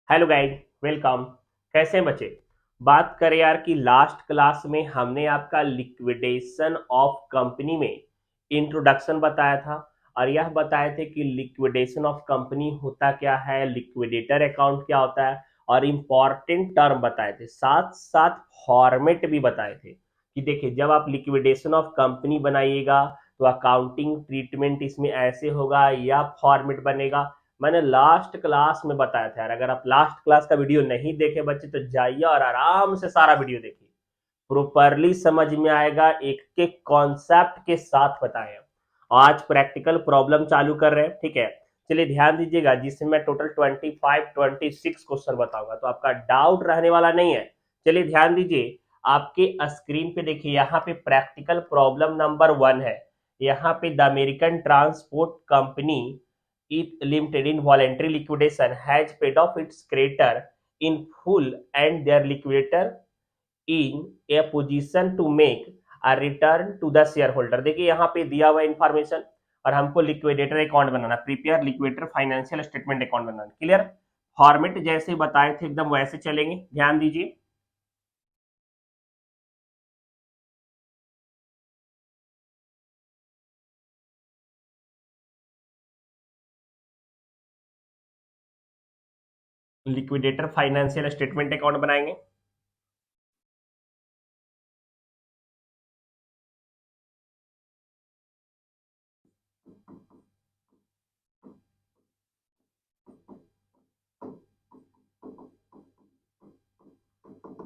Hello guide, welcome. कैसे हैं बच्चे? बात करें यार कि लास्ट क्लास में हमने आपका लिक्विडेशन ऑफ कंपनी में इंट्रोडक्शन बताया था और यह बताए थे कि लिक्विडेशन ऑफ कंपनी होता क्या है, लिक्विडेटर अकाउंट क्या होता है और इम्पॉर्टेंट टर्म बताए थे, साथ साथ फॉर्मेट भी बताए थे कि देखिए जब आप लिक्विडेशन ऑफ कंपनी बनाइएगा तो अकाउंटिंग ट्रीटमेंट इसमें ऐसे होगा या फॉर्मेट बनेगा। मैंने लास्ट क्लास में बताया था यार, अगर आप लास्ट क्लास का वीडियो नहीं देखे बच्चे तो जाइए और आराम से सारा वीडियो देखिए, प्रॉपरली समझ में आएगा, एक एक कॉन्सेप्ट के साथ बताएं। आज प्रैक्टिकल प्रॉब्लम चालू कर रहे हैं, ठीक है? चलिए ध्यान दीजिएगा, जिसमें मैं टोटल 25 26 क्वेश्चन बताऊंगा तो आपका डाउट रहने वाला नहीं है। चलिए ध्यान दीजिए, आपके स्क्रीन पे देखिए, यहाँ पे प्रैक्टिकल प्रॉब्लम नंबर 1 है। यहाँ पे the American transport company it limited in voluntary liquidation has paid off its creditor in full and their liquidator in a position to make a return to the shareholder। देखिए यहाँ पे दिया हुआ information और हमको लिक्विडेटर अकाउंट बनाना, prepare liquidator financial statement account बनाना। Clear? Format जैसे बताए थे एकदम वैसे चलेंगे, ध्यान दीजिए। लिक्विडेटर फाइनेंशियल स्टेटमेंट अकाउंट बनाएंगे।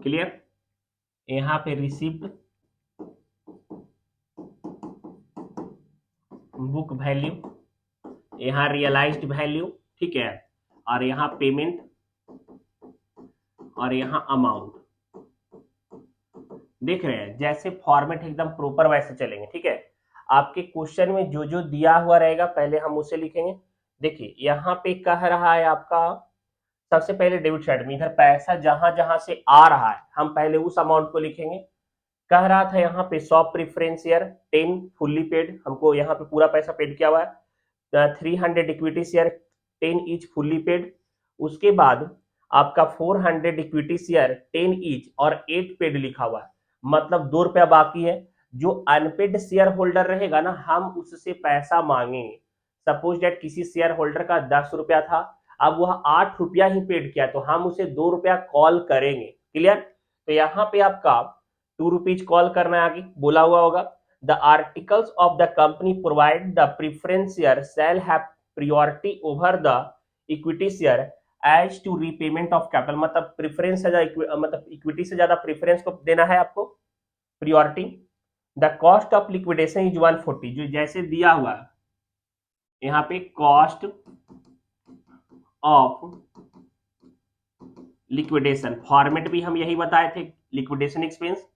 क्लियर? यहाँ पे रिसिप्ट, बुक वैल्यू, यहाँ रियलाइज्ड वैल्यू, ठीक है, और यहाँ पेमेंट और यहाँ अमाउंट। देख रहे हैं जैसे फॉर्मेट एकदम प्रॉपर वैसे चलेंगे, ठीक है? आपके क्वेश्चन में जो जो दिया हुआ रहेगा पहले हम उसे लिखेंगे। देखिए यहाँ पे कह रहा है आपका, सबसे पहले डेबिट साइड में इधर पैसा जहां जहां से आ रहा है हम पहले उस अमाउंट को लिखेंगे। कह रहा था यहाँ पे 100 प्रीफरेंस शेयर 10 फुल्ली पेड, हमको यहाँ पे पूरा पैसा पेड किया हुआ है। 300 equity share 10 each fully paid. उसके बाद आपका 400 इक्विटी शेयर 10 ईच और 8 पेड लिखा हुआ है, मतलब 2 रुपया बाकी है। जो अनपेड शेयर होल्डर रहेगा ना, हम उससे पैसा मांगेंगे। सपोज डेट किसी शेयर होल्डर का 10 रुपया था, अब वह 8 रुपया ही पेड किया तो हम उसे 2 रुपया कॉल करेंगे। क्लियर? तो यहाँ पे आपका 2 रुपीज कॉल करना है, आगे बोला हुआ होगा। The articles of the company provide the preference share shall have priority over the equity share as to repayment of capital, मतलब प्रीफरेंस से ज्यादा, मतलब इक्विटी से ज्यादा प्रीफरेंस को देना है आपको, priority. The cost of liquidation is 140, जो जैसे दिया हुआ है यहाँ पे कॉस्ट ऑफ लिक्विडेशन, फॉर्मेट भी हम यही बताए थे, लिक्विडेशन एक्सपेंस।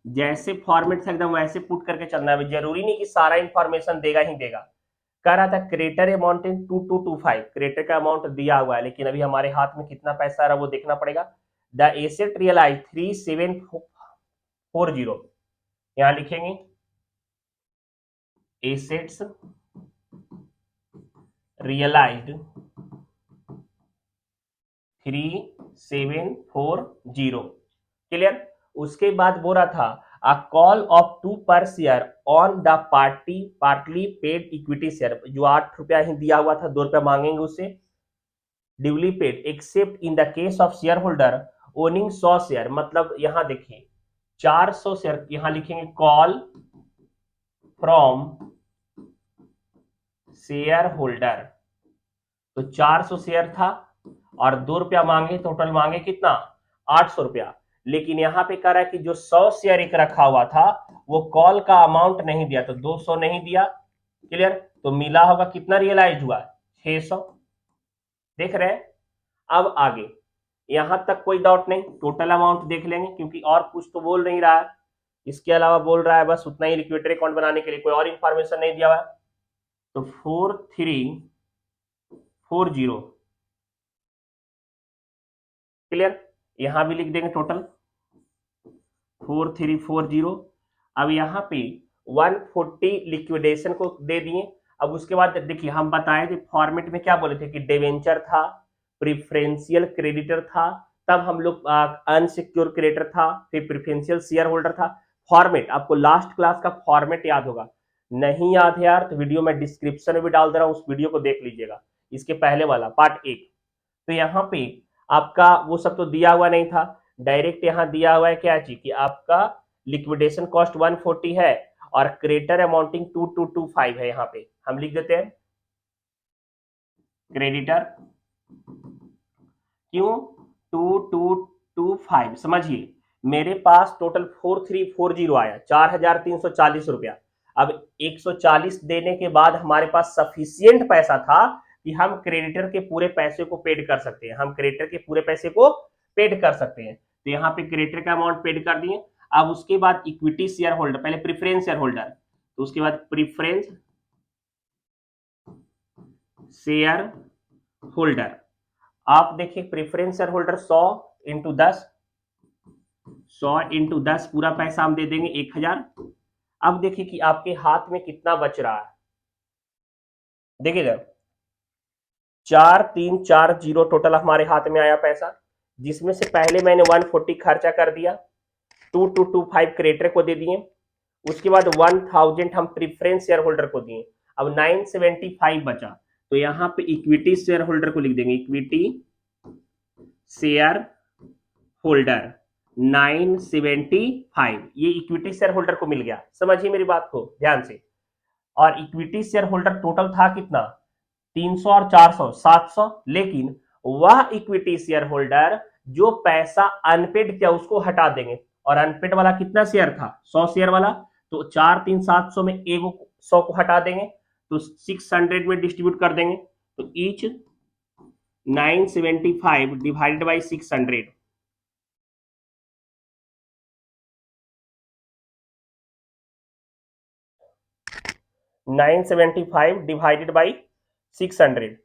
जैसे फॉर्मेट से एकदम वैसे पुट करके चलना है, जरूरी नहीं कि सारा इंफॉर्मेशन देगा ही देगा। कह रहा था क्रेडिटर अमाउंट इन 2225, क्रेडिटर का अमाउंट दिया हुआ है लेकिन अभी हमारे हाथ में कितना पैसा आ रहा है वो देखना पड़ेगा। द एसेट रियलाइज 3740, यहां लिखेंगे एसेट्स रियलाइज्ड 3740। क्लियर? उसके बाद बोल रहा था अ कॉल ऑफ 2 पर share on the partly paid equity share, जो 8 रुपया ही दिया हुआ था, 2 रुपया मांगेंगे उससे, duly paid accept in the case of share holder owning 100 share, मतलब यहां देखिए 400 शेयर, यहां लिखेंगे कॉल फ्रॉम शेयर होल्डर। तो 400 शेयर था और 2 रुपया मांगे, टोटल मांगे कितना, 800 रुपया। लेकिन यहाँ पे कह रहा है कि जो 100 शेयर एक रखा हुआ था वो कॉल का अमाउंट नहीं दिया, तो 200 नहीं दिया। क्लियर? तो मिला होगा कितना रियलाइज हुआ, 600। देख रहे हैं? अब आगे यहां तक कोई डाउट नहीं, टोटल अमाउंट देख लेंगे क्योंकि और कुछ तो बोल नहीं रहा है, इसके अलावा बोल रहा है बस उतना ही, लिक्विडेटर अकाउंट बनाने के लिए कोई और इंफॉर्मेशन नहीं दिया हुआ है। तो 4340, क्लियर? यहां भी लिख देंगे टोटल 4340। अब यहाँ पे 140 लिक्विडेशन को दे दिए। अब उसके बाद देखिए हम बताए थे फॉर्मेट में क्या बोले थे कि डिवेंचर था, प्रिफरेंशियल क्रेडिटर था, तब हम लोग अनसिक्योर क्रेडिटर था, फिर प्रिफरेंशियल शेयर होल्डर था। फॉर्मेट आपको लास्ट क्लास का फॉर्मेट याद होगा, नहीं याद है यार तो वीडियो में डिस्क्रिप्शन में भी डाल दे रहा हूं, उस वीडियो को देख लीजिएगा, इसके पहले वाला पार्ट 1। तो यहाँ पे आपका वो सब तो दिया हुआ नहीं था, डायरेक्ट यहाँ दिया हुआ है क्या जी कि आपका लिक्विडेशन कॉस्ट 140 है और क्रेडिटर अमाउंटिंग 2225 है। यहाँ पे हम लिख देते हैं क्रेडिटर क्यों 2225, समझिए मेरे पास टोटल 4340 आया, 4340 रुपया। अब 140 देने के बाद हमारे पास सफिशियंट पैसा था कि हम क्रेडिटर के पूरे पैसे को पेड कर सकते हैं, हम क्रेडिटर के पूरे पैसे को पेड कर सकते हैं। तो यहाँ पे क्रेडिटर का अमाउंट पेड कर दिए। अब उसके बाद इक्विटी शेयर होल्डर, पहले प्रीफरेंस शेयर होल्डर, तो उसके बाद प्रीफरेंस शेयर होल्डर, आप देखिए preference share holder 100 into 10, 100 into 10 पूरा पैसा हम दे देंगे 1000। अब देखिए कि आपके हाथ में कितना बच रहा है, देखिए जरा 4340 टोटल हमारे हाथ में आया पैसा, जिसमें से पहले मैंने 140 खर्चा कर दिया, 2225 क्रेडिटर को दे दिए, उसके बाद 1000 हम प्रीफरेंस शेयर होल्डर को दिए, अब 975 बचा। तो यहाँ पे इक्विटी शेयर होल्डर को लिख देंगे, इक्विटी शेयर होल्डर 975, ये इक्विटी शेयर होल्डर को मिल गया, समझिए मेरी बात को ध्यान से। और इक्विटी शेयर होल्डर टोटल था कितना 300 और 400 700, लेकिन वह इक्विटी शेयर होल्डर जो पैसा अनपेड किया उसको हटा देंगे, और अनपेड वाला कितना शेयर था 100 शेयर वाला, तो 4 3 700 में एक 100 को हटा देंगे, तो 600 में डिस्ट्रीब्यूट कर देंगे, तो each 975 divided by 600, 975 divided by 600,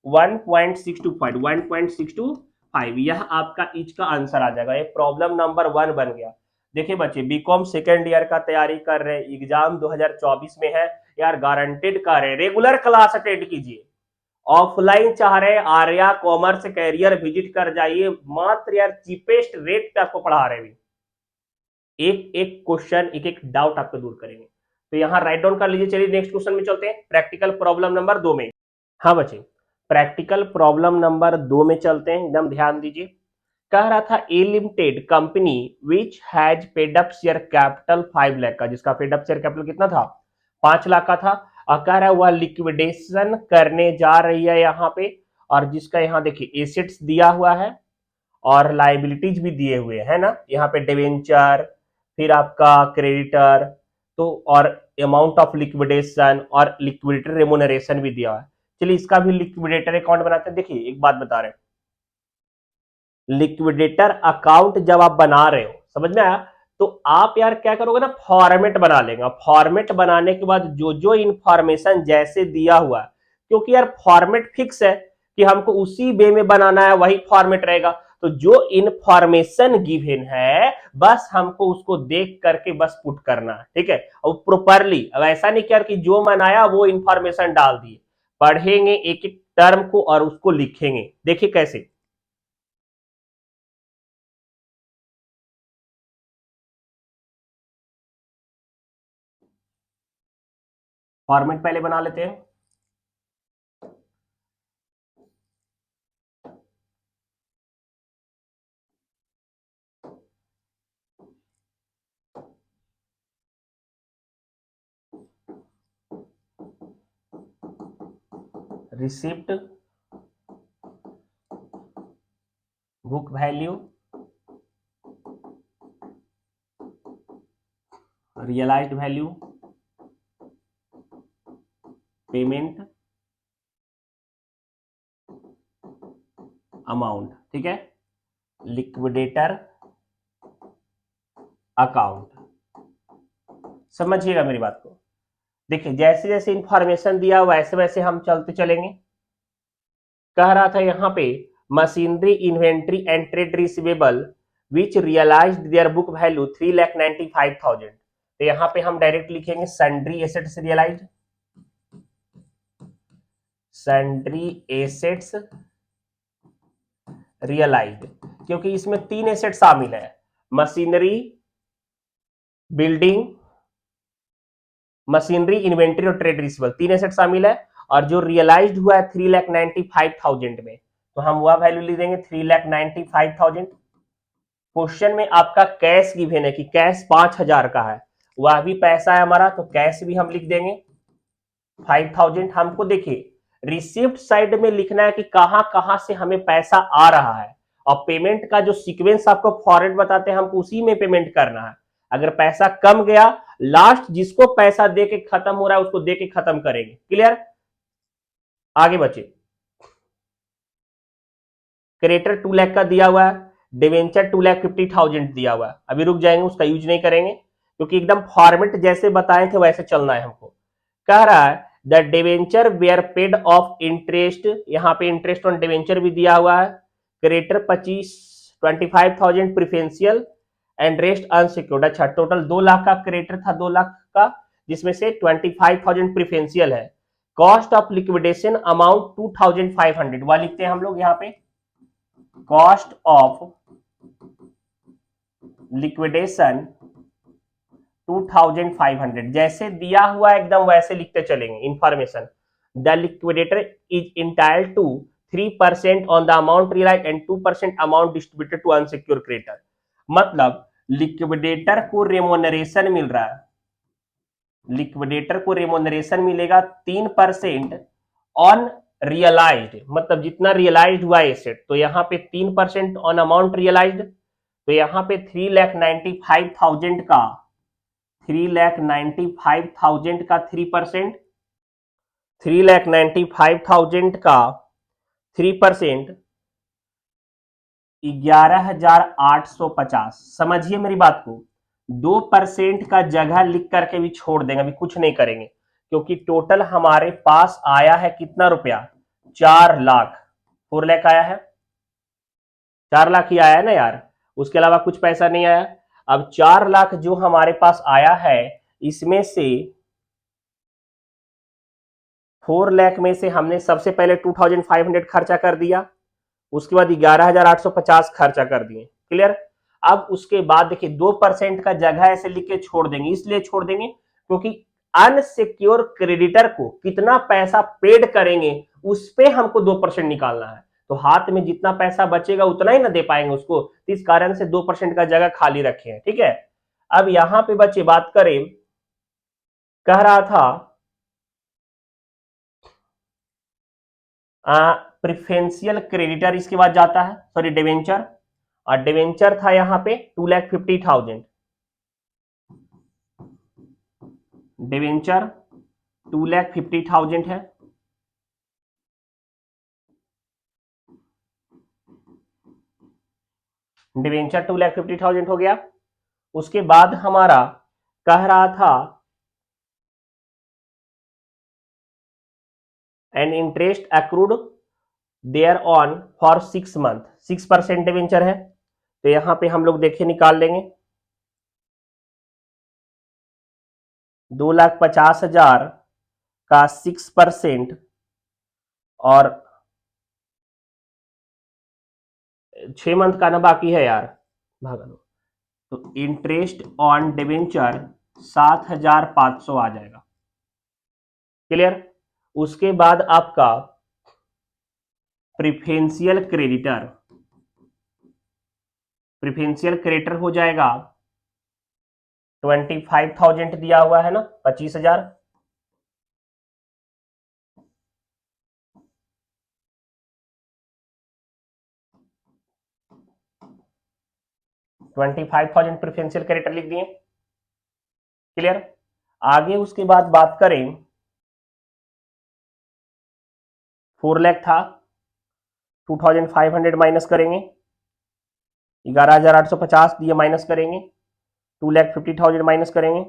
1.625, यह आपका ईच का आंसर आ जाएगा। ये प्रॉब्लम नंबर 1 बन गया। देखिए बच्चे बीकॉम सेकेंड ईयर का तैयारी कर रहे, एग्जाम 2024 में है यार, गारंटेड कर रहे, रेगुलर क्लास अटेंड कीजिए, ऑफलाइन चाह रहे आर्या कॉमर्स कैरियर विजिट कर जाइए, मात्र यार चीपेस्ट रेट पे आपको पढ़ा रहे हैं, एक एक क्वेश्चन एक एक डाउट आपको दूर करेंगे। तो यहाँ राइट डाउन कर लीजिए। चलिए नेक्स्ट क्वेश्चन में चलते हैं, प्रैक्टिकल प्रॉब्लम नंबर 2 में। हाँ बच्चे प्रैक्टिकल प्रॉब्लम नंबर 2 में चलते हैं, एकदम ध्यान दीजिए। कह रहा था a limited company which has paid up share capital 5 lakh का, जिसका पेड अप शेयर कैपिटल कितना था 5 लाख का था, और कह रहा है वह लिक्विडेशन करने जा रही है यहाँ पे, और जिसका यहाँ देखिए एसेट्स दिया हुआ है और लाइबिलिटीज भी दिए हुए है ना, यहाँ पे डिवेंचर, फिर आपका क्रेडिटर, तो और अमाउंट ऑफ लिक्विडेशन और लिक्विडिटी रेमुनरेशन भी दिया हुआ है। चलिए इसका भी लिक्विडेटर अकाउंट बनाते हैं। देखिए एक बात बता रहे हैं, लिक्विडेटर अकाउंट जब आप बना रहे हो, समझ में आया, तो आप यार क्या करोगे ना, फॉर्मेट बना लेगा, फॉर्मेट बनाने के बाद जो जो इंफॉर्मेशन जैसे दिया हुआ, क्योंकि यार फॉर्मेट फिक्स है कि हमको उसी वे में बनाना है, वही फॉर्मेट रहेगा, तो जो इंफॉर्मेशन गिवन है बस हमको उसको देख करके बस पुट करना है, ठीक है, और प्रॉपरली। अब ऐसा नहीं किया कि जो मनाया वो इंफॉर्मेशन डाल दिए, पढ़ेंगे एक एक टर्म को और उसको लिखेंगे। देखिए कैसे, फॉर्मेट पहले बना लेते हैं। Receipt, book value, realised value, payment amount, ठीक है, लिक्विडेटर अकाउंट। समझिएगा मेरी बात को, देखिए जैसे जैसे इंफॉर्मेशन दिया वैसे वैसे हम चलते चलेंगे। कह रहा था यहाँ पे machinery inventory and trade receivable which realised their book value 3,95,000, तो यहाँ पे हम डायरेक्ट लिखेंगे sundry assets realised, sundry assets realised, क्योंकि इसमें 3 एसेट शामिल है, मशीनरी, बिल्डिंग, मशीनरी, इन्वेंट्री और ट्रेड रिसीवेबल, 3 एसेट शामिल है। और जो रियलाइज्ड हुआ है 3,95,000 में, तो हम वह वैल्यू लिख देंगे 3,95,000। क्वेश्चन में आपका कैश गिवन है कि कैश 5,000 का है, वह भी पैसा है हमारा, तो कैश भी हम लिख देंगे 5,000। हमको देखिए रिसिप्ट साइड में लिखना है कि कहां कहां से हमें पैसा आ रहा है, और पेमेंट का जो सीक्वेंस आपको फॉरवर्ड बताते हैं हमको उसी में पेमेंट करना है। अगर पैसा कम गया, लास्ट जिसको पैसा दे के खत्म हो रहा है उसको दे के खत्म करेंगे। क्लियर? आगे बचे, क्रेडिटर 2 लाख का दिया हुआ है, डिवेंचर 2,50,000 दिया हुआ है। अभी रुक जाएंगे, उसका यूज नहीं करेंगे क्योंकि एकदम फॉर्मेट जैसे बताए थे वैसे चलना है हमको। कह रहा है the debenture were paid off interest, यहाँ पे इंटरेस्ट ऑन डिवेंचर भी दिया हुआ है। Creditor 25,000 preferential and rest unsecured. अच्छा, टोटल 2 लाख का क्रेडिटर था, 2 लाख का, जिसमें से 25,000 प्रिफरेंशियल है। कॉस्ट ऑफ लिक्विडेशन अमाउंट 2,500, वह लिखते हैं हम लोग यहाँ पे, कॉस्ट ऑफ लिक्विडेशन 2,500। जैसे दिया हुआ एकदम वैसे लिखते चलेंगे information. The liquidator is entitled to 3% on the amount realised and 2% amount distributed to unsecured creditor. मतलब लिक्विडेटर को रेमोनरेशन मिल रहा है, लिक्विडेटर को रेमोनरेशन मिलेगा 3% ऑन रियलाइज्ड, मतलब जितना रियलाइज्ड हुआ एसेट, तो यहाँ पे 3% ऑन अमाउंट रियलाइज्ड, तो यहाँ पे 3,95,000 का 3,95,000 का 3%, 3,95,000 का 3%, 11,850। समझिए मेरी बात को, 2% का जगह लिख करके भी छोड़ देंगे, अभी कुछ नहीं करेंगे, क्योंकि टोटल हमारे पास आया है कितना रुपया, 4 लाख। 4 लाख आया है, 4 लाख ही आया है ना यार, उसके अलावा कुछ पैसा नहीं आया। अब 4 लाख जो हमारे पास आया है, इसमें से 4 लाख में से हमने सबसे पहले 2,500 खर्चा कर दिया, उसके बाद 11,850 खर्चा कर दिए। क्लियर? अब उसके बाद देखिए 2% का जगह ऐसे लिख के छोड़ देंगे, इसलिए छोड़ देंगे क्योंकि अनसिक्योर क्रेडिटर को कितना पैसा पेड करेंगे उस पे हमको 2% निकालना है, तो हाथ में जितना पैसा बचेगा उतना ही ना दे पाएंगे उसको, तो इस कारण से 2% का जगह खाली रखे हैं। ठीक है, अब यहां पे बच्चे बात करें, कह रहा था प्रिफरेंशियल क्रेडिटर इसके बाद जाता है, सॉरी डिवेंचर, और डिवेंचर था यहां पे 2,50,000, डिवेंचर 2,50,000 है। डिवेंचर 2,50,000 हो गया। उसके बाद हमारा कह रहा था an interest accrued there on for 6 month, 6% debenture है, तो यहां पे हम लोग देखिए निकाल लेंगे 2,50,000 का 6%, और 6 मंथ का ना बाकी है यार, भागा लो, तो इंटरेस्ट ऑन डिवेंचर 7,500 आ जाएगा। क्लियर? उसके बाद आपका प्रिफरेंशियल क्रेडिटर, प्रिफरेंशियल क्रेडिटर हो जाएगा 25,000 दिया हुआ है ना, 25,000, 25,000 प्रेफरेंशियल क्रेडिटर लिख दिए। क्लियर? आगे उसके बाद बात करें, 4 लाख था, 2,500 माइनस करेंगे, 11,850 दिए माइनस करेंगे, 2,50,000 माइनस करेंगे,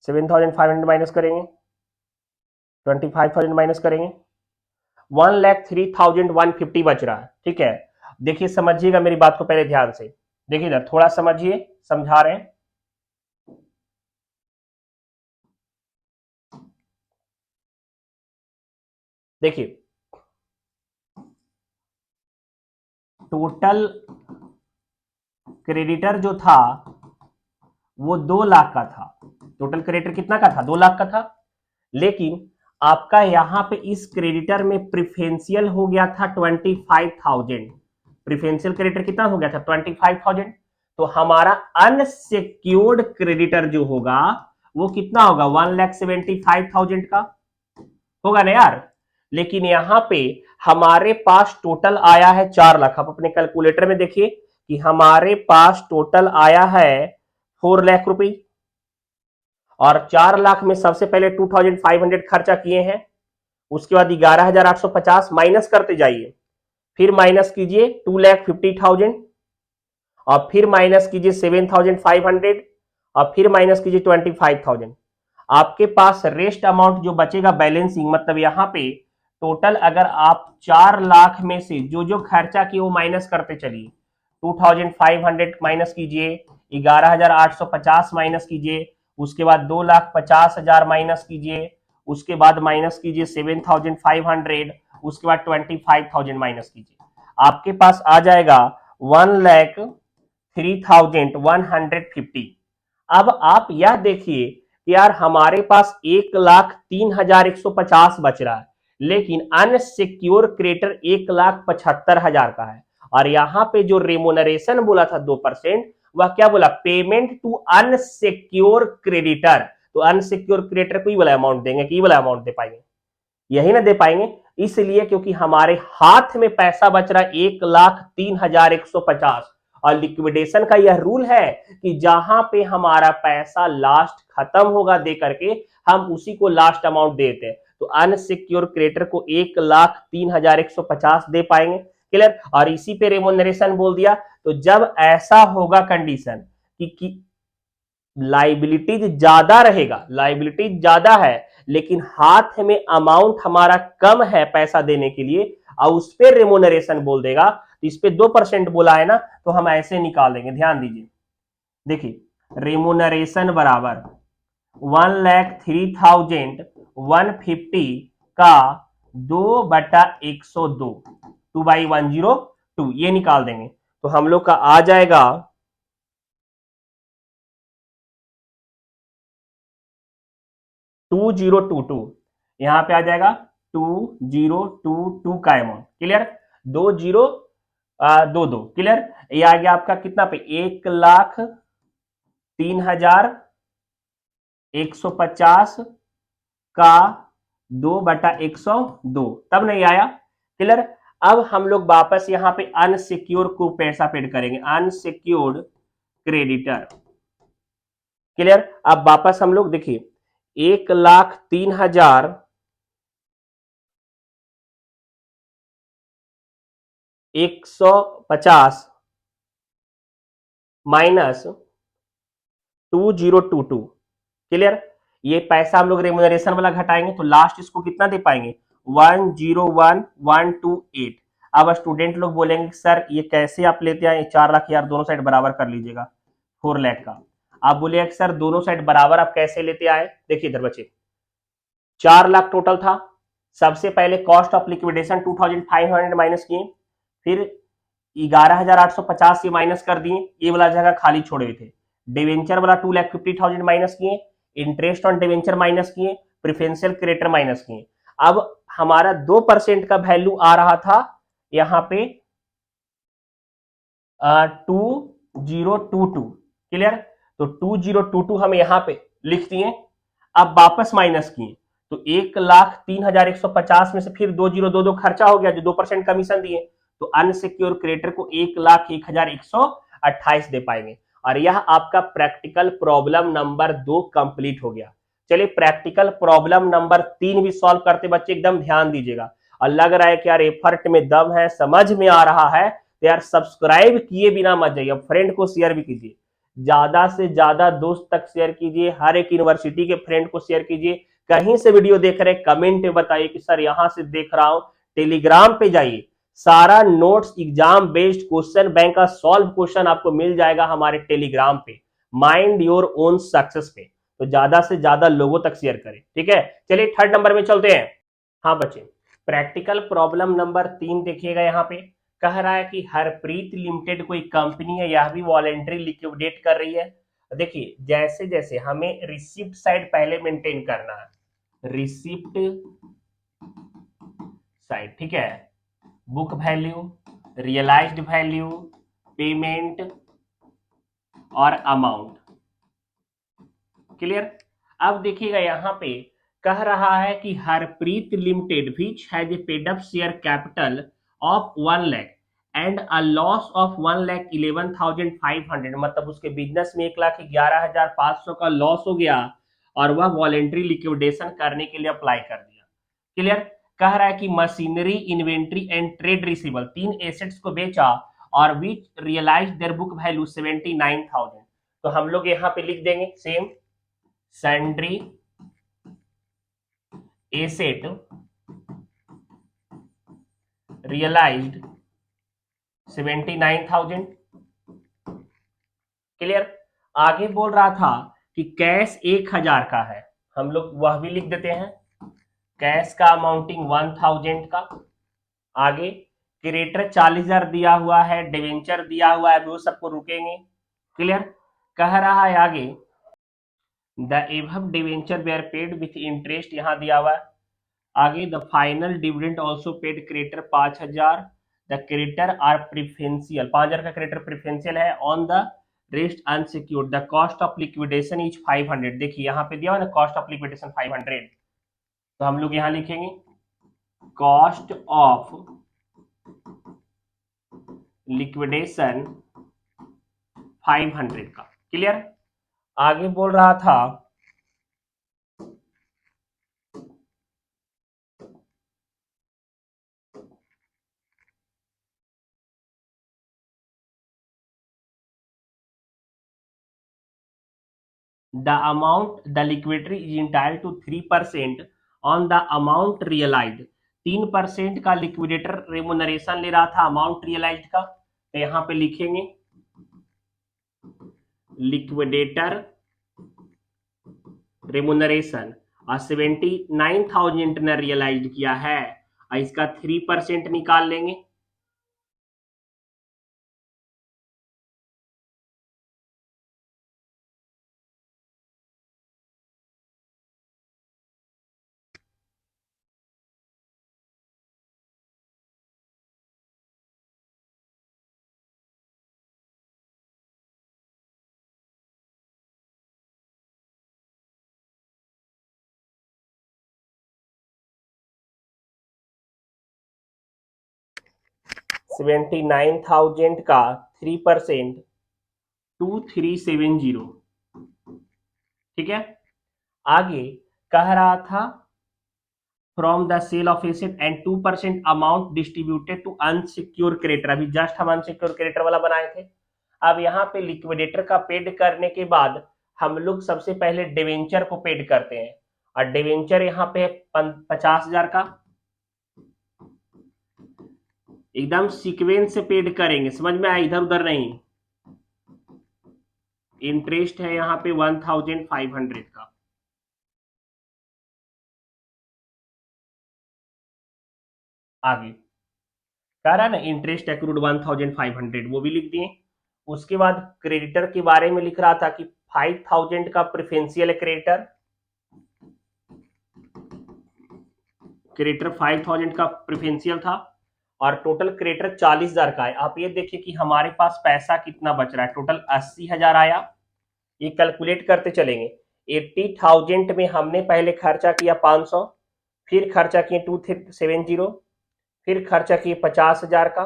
7,500 माइनस करेंगे, 25,000 माइनस करेंगे, 1,03,150 बच रहा है। ठीक है, देखिए समझिएगा मेरी बात को पहले ध्यान से, देखिए इधर थोड़ा समझिए, समझा रहे हैं। देखिए टोटल क्रेडिटर जो था वो 2 लाख का था। टोटल क्रेडिटर कितना का था? 2 लाख का था। लेकिन आपका यहां पे इस क्रेडिटर में प्रिफरेंशियल हो गया था 25,000। प्रिफरेंशियल क्रेडिटर कितना हो गया था? 25,000। तो हमारा अनसिक्योर्ड क्रेडिटर जो होगा वो कितना होगा? 1,75,000 का होगा ना यार। लेकिन यहां पे हमारे पास टोटल आया है 4 लाख। आप अपने कैलकुलेटर में देखिए कि हमारे पास टोटल आया है 4 लाख रुपए, और 4 लाख में सबसे पहले 2,500 खर्चा किए हैं, उसके बाद 11,850 माइनस करते जाइए, फिर माइनस कीजिए 2,50,000, और फिर माइनस कीजिए 7,500, और फिर माइनस कीजिए 25,000। आपके पास रेस्ट अमाउंट जो बचेगा बैलेंसिंग, मतलब यहां पे टोटल अगर आप 4 लाख में से जो जो खर्चा किए वो माइनस करते चलिए, 2,500 माइनस कीजिए, 11,850 माइनस कीजिए, उसके बाद 2,50,000 माइनस कीजिए, उसके बाद माइनस कीजिए 7,500, उसके बाद 25,000 माइनस कीजिए, आपके पास आ जाएगा 1,03,150। अब आप यह देखिए कि यार हमारे पास 1,03,150 बच रहा है, लेकिन अनसिक्योर क्रेडिटर 1,75,000 का है। और यहां पे जो रेमोनरेशन बोला था 2%, वह क्या बोला? Payment to unsecure creditor. तो अनसिक्योर क्रेडिटर को ही वाला अमाउंट देंगे कि वाला अमाउंट दे पाएंगे? यही ना दे पाएंगे। इसलिए क्योंकि हमारे हाथ में पैसा बच रहा है 1,03,150, और लिक्विडेशन का यह रूल है कि जहां पे हमारा पैसा लास्ट खत्म होगा दे करके, हम उसी को लास्ट अमाउंट देते हैं। तो अनसिक्योर क्रेडिटर को 1,03,150 दे पाएंगे। क्लियर? और इसी पे रेमोनरेशन बोल दिया। तो जब ऐसा होगा कंडीशन कि लाइबिलिटीज ज्यादा रहेगा, लाइबिलिटीज ज्यादा है लेकिन हाथ में अमाउंट हमारा कम है पैसा देने के लिए, और उस पर रेमोनरेशन बोल देगा, तो इस पे 2% बोला है ना, तो हम ऐसे निकाल देंगे। ध्यान दीजिए, देखिए रेमोनरेशन बराबर 1,03,150 का 2/102, 2/102 ये निकाल देंगे। तो हम लोग का आ जाएगा 2022। यहां पे आ जाएगा 2022 का अमाउंट। क्लियर? 2022। क्लियर? ये आ गया आपका कितना पे? 1,03,150 का 2/102। तब नहीं आया? क्लियर? अब हम लोग वापस यहां पे अनसिक्योर को पैसा पेड करेंगे, अनसिक्योर्ड क्रेडिटर। क्लियर? अब वापस हम लोग देखिए 1,03,150 माइनस 2022। क्लियर? ये पैसा हम लोग रेम्यूनरेशन वाला घटाएंगे तो लास्ट इसको कितना दे पाएंगे? 1,01,128। अब स्टूडेंट लोग बोलेंगे सर ये कैसे आप लेते हैं? 4 लाख यार दोनों साइड बराबर कर लीजिएगा 4 लाख का। आप बोलिए सर दोनों साइड बराबर आप कैसे लेते आए? देखिए इधर बच्चे 4 लाख टोटल था। सबसे पहले कॉस्ट ऑफ लिक्विडेशन 2,500 माइनस किए, फिर 11,850 ये माइनस कर दिए, ये वाला जगह खाली छोड़े हुए थे। डिवेंचर वाला 2,50,000 माइनस किए, इंटरेस्ट ऑन डिवेंचर माइनस किए, प्रिफरेंशियल क्रेडिटर माइनस किए। अब हमारा 2% का वैल्यू आ रहा था यहां पे 2022। क्लियर? तो 2022 हम यहां पे लिख दिए। अब वापस माइनस किए तो 1,03,150 में से फिर 2,022 खर्चा हो गया जो 2% कमीशन दिए, तो अनसिक्योर क्रेडिटर को 1,01,128 दे पाएंगे। और यह आपका प्रैक्टिकल प्रॉब्लम नंबर 2 कंप्लीट हो गया। चलिए प्रैक्टिकल प्रॉब्लम नंबर 3 भी सॉल्व करते बच्चे एकदम ध्यान दीजिएगा। और लग रहा है कि यार एफर्ट में दम है, समझ में आ रहा है, तो यार सब्सक्राइब किए बिना मत जाइए, फ्रेंड को शेयर भी कीजिए, ज्यादा से ज्यादा दोस्त तक शेयर कीजिए, हर एक यूनिवर्सिटी के फ्रेंड को शेयर कीजिए। कहीं से वीडियो देख रहे हैं कमेंट में बताइए कि सर यहां से देख रहा हूं। टेलीग्राम पे जाइए, सारा notes exam based question bank का सॉल्व क्वेश्चन आपको मिल जाएगा हमारे टेलीग्राम पे, माइंड योर ओन सक्सेस पे। तो ज्यादा से ज्यादा लोगों तक शेयर करें। ठीक है, चलिए थर्ड नंबर में चलते हैं। हाँ बच्चे, प्रैक्टिकल प्रॉब्लम नंबर 3 देखिएगा। यहाँ पे कह रहा है कि हरप्रीत लिमिटेड कोई कंपनी है, यह भी वॉलेंट्री लिक्विडेट कर रही है। देखिए जैसे जैसे हमें रिसिप्ट साइड पहले मेंटेन करना है, रिसिप्ट साइड, ठीक है, book value, realised value, payment और अमाउंट, क्लियर। अब देखिएगा यहाँ पे कह रहा है कि Harpreet limited which has a paid up share capital of 1 lakh and a loss of 1,11,500, मतलब उसके बिजनेस में 1,11,500 का लॉस हो गया और वह वॉलेंट्री लिक्विडेशन करने के लिए अप्लाई कर दिया, क्लियर। कह रहा है कि machinery, inventory and trade receivable, 3 assets को बेचा और विच रियलाइज देयर बुक वैल्यू 79,000। तो हम लोग यहाँ पे लिख देंगे सेम, सैंड्री एसेट रियलाइज्ड 79,000, क्लियर। आगे बोल रहा था कि कैश 1,000 का है, हम लोग वह भी लिख देते हैं, कैश का अमाउंटिंग 1,000 का। आगे क्रेडिटर 40,000 दिया हुआ है, डिवेंचर दिया हुआ है, वो सबको रुकेंगे, क्लियर। कह रहा है आगे the above debenture were paid with interest, यहां दिया हुआ है। आगे the final dividend also paid creditor 5,000, the creditor are preferential, 5,000 का क्रेडिटर प्रिफरेंशियल है on the rest unsecured, the cost of liquidation is 500। देखिए यहाँ पे दिया हुआ ना कॉस्ट ऑफ लिक्विडेशन 500, तो हम लोग यहाँ लिखेंगे कॉस्ट ऑफ लिक्विडेशन 500 का, क्लियर। आगे बोल रहा था the amount the liquidity is entitled to 3% on the amount realized, 3% का लिक्विडेटर रेमुनरेशन ले रहा था अमाउंट रियलाइज्ड का, तो यहां पे लिखेंगे लिक्विडेटर रेमुनरेशन और 79,000 ने रियलाइज्ड किया है और इसका 3% निकाल लेंगे, $79,000 का 3% 2370, ठीक है। आगे कह रहा था from the sale of asset and 2% amount distributed to unsecure creditor, अभी जस्ट हम अनसिक्योर क्रेडिटर वाला बनाए थे। अब यहाँ पे लिक्विडेटर का पेड करने के बाद हम लोग सबसे पहले डिवेंचर को पेड करते हैं और डिवेंचर यहाँ पे 50,000 का, एकदम सीक्वेंस से पेड करेंगे, समझ में आया, इधर उधर नहीं। इंटरेस्ट है यहाँ पे 1,500 का, आगे कह रहा है ना इंटरेस्ट एक्रूड 1,500, वो भी लिख दिए। उसके बाद क्रेडिटर के बारे में लिख रहा था कि 5,000 का प्रेफरेंशियल क्रेडिटर, क्रेडिटर 5,000 का प्रेफरेंशियल था और टोटल क्रेडिटर 40,000 का है। आप ये देखिए कि हमारे पास पैसा कितना बच रहा है, टोटल 80,000 आया। ये कैलकुलेट करते चलेंगे, 80,000 में हमने पहले खर्चा किया 500, फिर खर्चा किए 270, फिर खर्चा किए 50,000 का,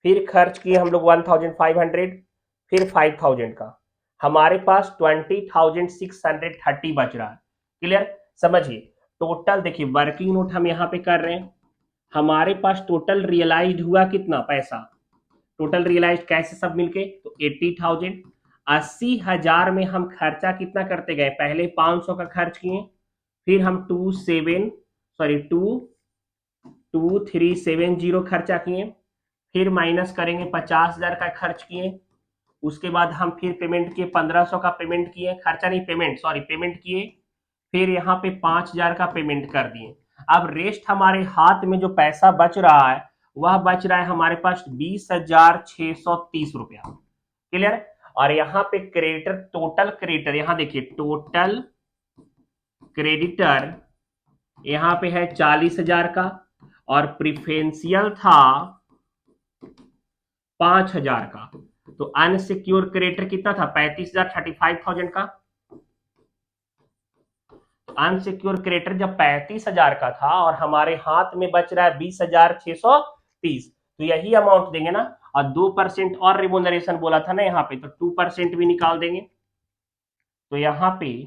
फिर खर्च किए हम लोग 1,500, फिर 5,000 का, हमारे पास 20,630 बच रहा है, क्लियर। समझिए टोटल, देखिए वर्किंग नोट हम यहाँ पे कर रहे हैं, हमारे पास टोटल रियलाइज्ड हुआ कितना पैसा, टोटल रियलाइज्ड कैसे सब मिलके, तो 80,000, 80,000 में हम खर्चा कितना करते गए, पहले 500 का खर्च किए, फिर हम 2370 खर्चा किए, फिर माइनस करेंगे 50,000 का खर्च किए, उसके बाद हम फिर पेमेंट किए 1,500 का पेमेंट किए, खर्चा नहीं पेमेंट किए, फिर यहाँ पे 5,000 का पेमेंट कर दिए। अब रेस्ट हमारे हाथ में जो पैसा बच रहा है वह बच रहा है हमारे पास 20,630 रुपया। क्लियर। और यहाँ पे क्रेडिटर, टोटल क्रेडिटर, यहां देखिए टोटल क्रेडिटर यहां पे है 40,000 का, और प्रिफरेंशियल था 5,000 का। तो अनसिक्योर क्रेडिटर कितना था? 35,000, 35,000 का। अनसिक्योर क्रेडिटर जब 35,000 का था और हमारे हाथ में बच रहा है 20,630, तो यही अमाउंट देंगे ना। और 2% और रिमोनरेशन बोला था ना यहाँ पे, तो 2% भी निकाल देंगे। तो यहाँ पे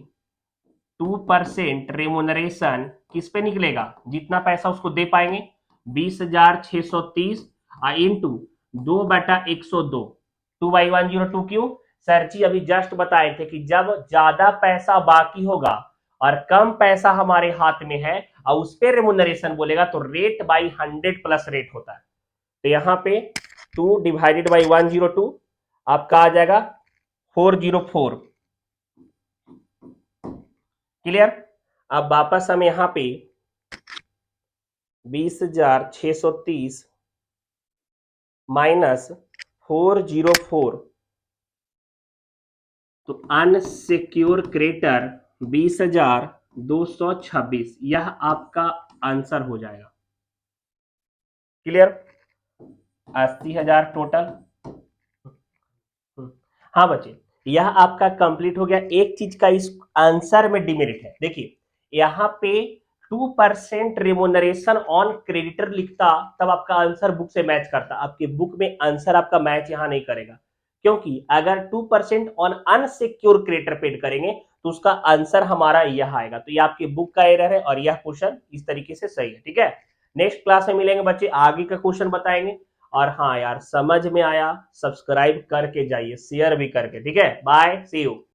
2% रेमोनरेशन किस पे निकलेगा? जितना पैसा उसको दे पाएंगे, 20,630 इंटू 2/102, 2/102। क्यों सर जी? अभी जस्ट बताए थे कि जब ज्यादा पैसा बाकी होगा और कम पैसा हमारे हाथ में है और उस पर रेमोनरेशन बोलेगा तो रेट बाई 100 प्लस रेट होता है। तो यहाँ पे 2 डिवाइडेड बाई 102 आपका आ जाएगा 404। क्लियर। अब वापस हम यहां पे 20,630 माइनस 404, तो अनसिक्योर क्रेडिटर 20,226, यह आपका आंसर हो जाएगा। क्लियर। 80,000 टोटल। हाँ बच्चे, यह आपका कंप्लीट हो गया। एक चीज का इस आंसर में डिमेरिट है, देखिए यहाँ पे 2% रिमोनरेशन ऑन क्रेडिटर लिखता तब आपका आंसर बुक से मैच करता। आपके बुक में आंसर आपका मैच यहां नहीं करेगा, क्योंकि अगर 2% ऑन अनसिक्योर क्रेडिटर पेड करेंगे तो उसका आंसर हमारा यह आएगा। तो ये आपकी बुक का एरर है और यह क्वेश्चन इस तरीके से सही है। ठीक है, नेक्स्ट क्लास में मिलेंगे बच्चे, आगे का क्वेश्चन बताएंगे। और हाँ यार, समझ में आया सब्सक्राइब करके जाइए, शेयर भी करके। ठीक है, बाय, सी यू।